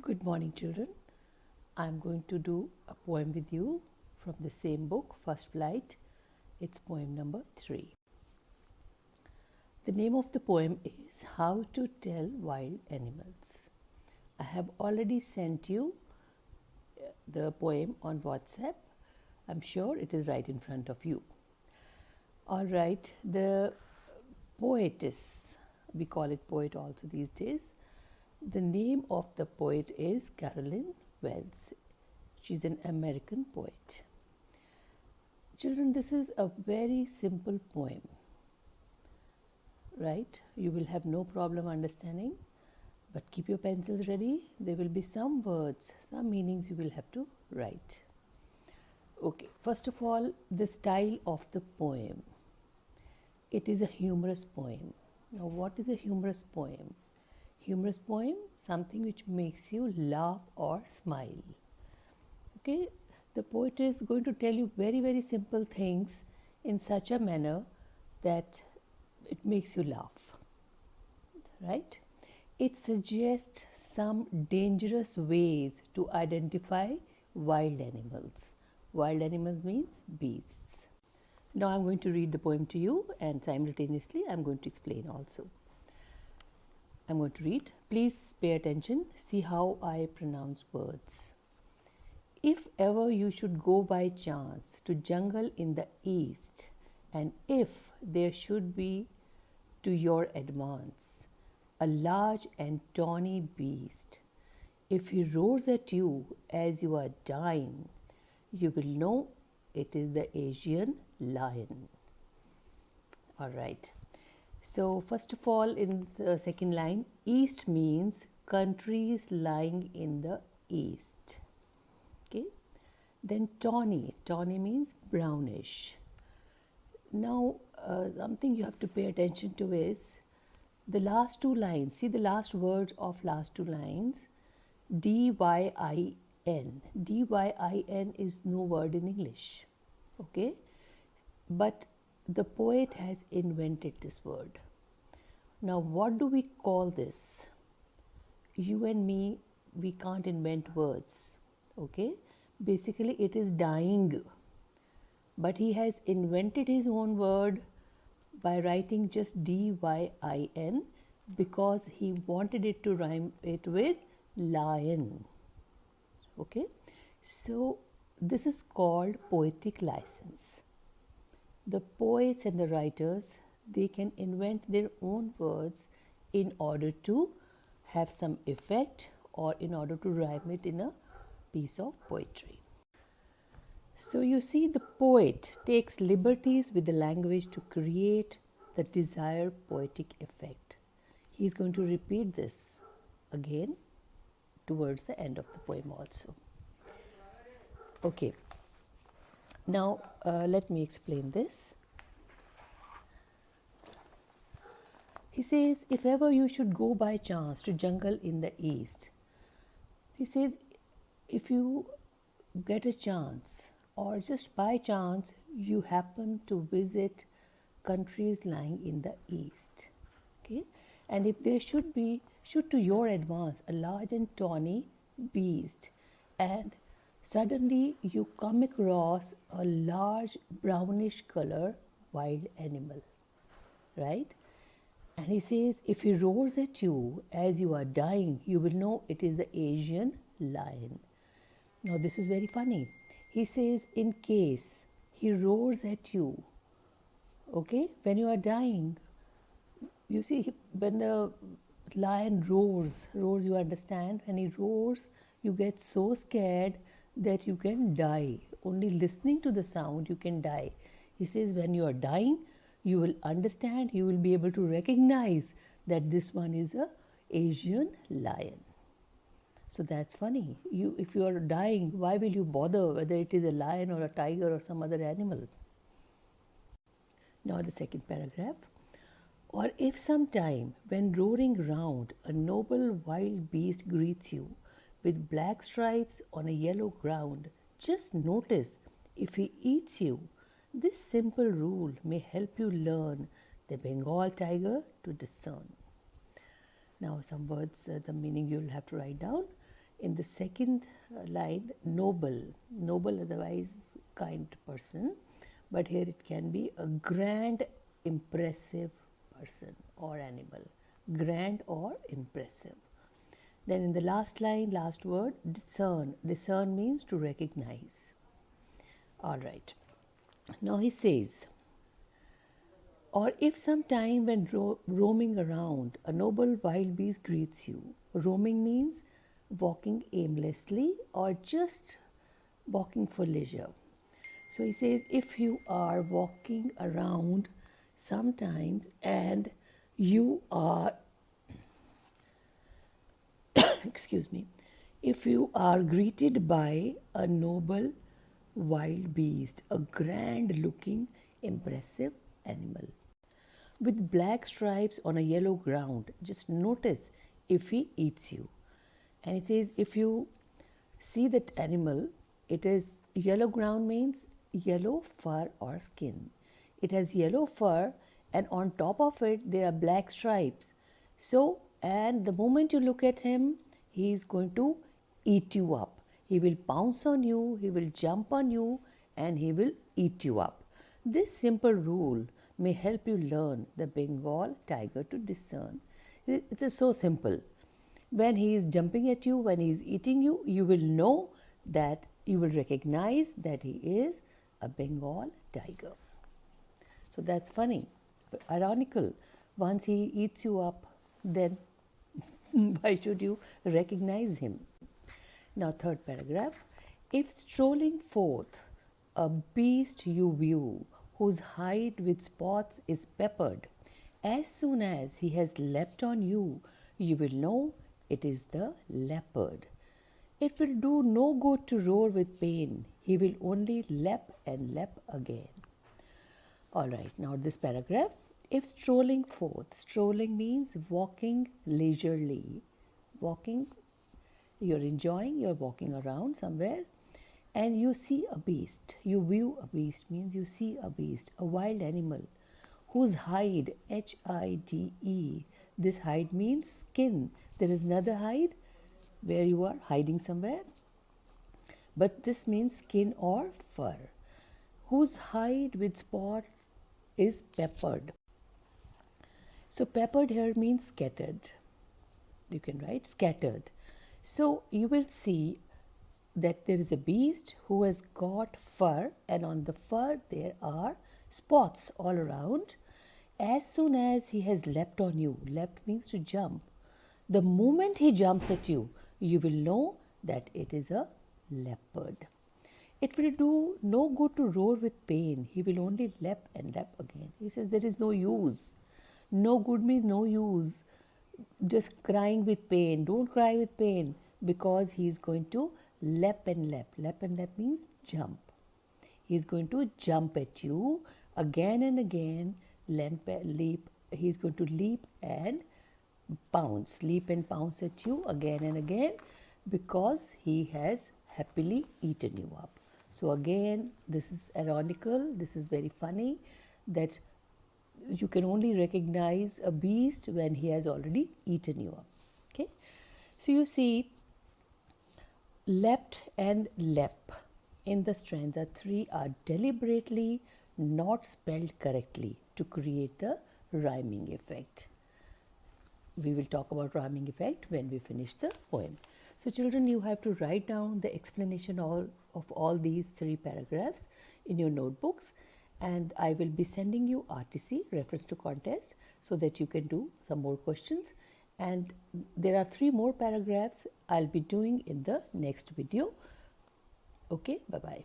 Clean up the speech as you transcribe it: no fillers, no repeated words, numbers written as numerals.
Good morning, children. I'm going to do a poem with you from the same book, First Flight. It's poem number 3. The name of the poem is How to Tell Wild Animals. I have already sent you the poem on WhatsApp. I'm sure it is right in front of you. All right, the poetess, we call it poet also these days. The name of the poet is Carolyn Wells. She's an American poet. Children, this is a very simple poem, right? You will have no problem understanding, but keep your pencils ready. There will be some words, some meanings you will have to write. Okay, first of all, the style of the poem. It is a humorous poem. Now, what is a humorous poem? Humorous poem, something which makes you laugh or smile. Okay, the poet is going to tell you very, very simple things in such a manner that it makes you laugh, right? It suggests some dangerous ways to identify wild animals. Wild animals means beasts. Now I'm going to read the poem to you, and simultaneously I'm going to explain also. I'm going to read. Please pay attention. See how I pronounce words. If ever you should go by chance to jungle in the east, and if there should be to your advance a large and tawny beast, if he roars at you as you are dying, you will know it is the Asian lion. All right. So first of all, in the second line, east means countries lying in the east. Okay. Then tawny. Tawny means brownish. Now, something you have to pay attention to is the last two lines. See the last words of last two lines. D-Y-I-N. D-Y-I-N is no word in English. Okay. But the poet has invented this word. Now, what do we call this? You and me, we can't invent words. Okay. Basically, it is dying. But he has invented his own word by writing just D-Y-I-N because he wanted it to rhyme it with lion. Okay. So, this is called poetic license. The poets and the writers, they can invent their own words in order to have some effect or in order to rhyme it in a piece of poetry. So you see, the poet takes liberties with the language to create the desired poetic effect. He is going to repeat this again towards the end of the poem also. Okay. Now, let me explain this. He says, if ever you should go by chance to jungle in the east, he says, if you get a chance or just by chance you happen to visit countries lying in the east, okay, and if there should to your advance a large and tawny beast, and suddenly you come across a large brownish color wild animal, right? And he says, if he roars at you as you are dying, you will know it is the Asian lion. Now, this is very funny. He says, in case he roars at you, okay, when you are dying, you see, when the lion roars, you understand, when he roars, you get so scared that you can die. Only listening to the sound, you can die. He says, when you are dying, you will understand, you will be able to recognize that this one is a Asian lion. So that's funny. If you are dying, why will you bother whether it is a lion or a tiger or some other animal? Now the second paragraph. Or if sometime when roaring round a noble wild beast greets you with black stripes on a yellow ground, just notice if he eats you. This simple rule may help you learn the Bengal tiger to discern. Now some words, the meaning you will have to write down. In the second line, noble, noble otherwise kind person, but here it can be a grand, impressive person or animal, grand or impressive. Then in the last line, last word, discern. Discern means to recognize. All right. Now he says, or if sometime when roaming around, a noble wild beast greets you. Roaming means walking aimlessly or just walking for leisure. So he says, if you are walking around sometimes and you are, excuse me, if you are greeted by a noble wild beast, a grand looking, impressive animal with black stripes on a yellow ground, just notice if he eats you. And it says, if you see that animal, it is yellow ground means yellow fur or skin. It has yellow fur, and on top of it there are black stripes. So, and the moment you look at him, he is going to eat you up. He will pounce on you, he will jump on you, and he will eat you up. This simple rule may help you learn the Bengal tiger to discern. It is so simple. When he is jumping at you, when he is eating you, you will know that, you will recognize that he is a Bengal tiger. So that's funny, but ironical. Once he eats you up, then why should you recognize him? Now, third paragraph. If strolling forth, a beast you view, whose hide with spots is peppered, as soon as he has leapt on you, you will know it is the leopard. It will do no good to roar with pain. He will only lap and lap again. All right, now this paragraph. If strolling forth, strolling means walking leisurely. Walking, you're enjoying, you're walking around somewhere, and you see a beast. You view a beast means you see a beast, a wild animal, whose hide, H-I-D-E, this hide means skin. There is another hide where you are hiding somewhere, but this means skin or fur, whose hide with spots is peppered. So peppered here means scattered. You can write scattered. So you will see that there is a beast who has got fur, and on the fur there are spots all around. As soon as he has leapt on you, leapt means to jump. The moment he jumps at you, you will know that it is a leopard. It will do no good to roar with pain. He will only lap and lap again. He says there is no use. No good means no use. Just crying with pain. Don't cry with pain, because he is going to lap and lap. Lap and lap means jump. He is going to jump at you again and again. Leap. He is going to leap and pounce. Leap and pounce at you again and again, because he has happily eaten you up. So again, this is ironical. This is very funny that you can only recognize a beast when he has already eaten you up. Okay. So you see, leapt and lep in the stanza 3 are deliberately not spelled correctly to create the rhyming effect. We will talk about rhyming effect when we finish the poem. So children, you have to write down the explanation of all these 3 paragraphs in your notebooks, and I will be sending you RTC, reference to contest, so that you can do some more questions. And there are 3 more paragraphs I'll be doing in the next video. Okay, bye-bye.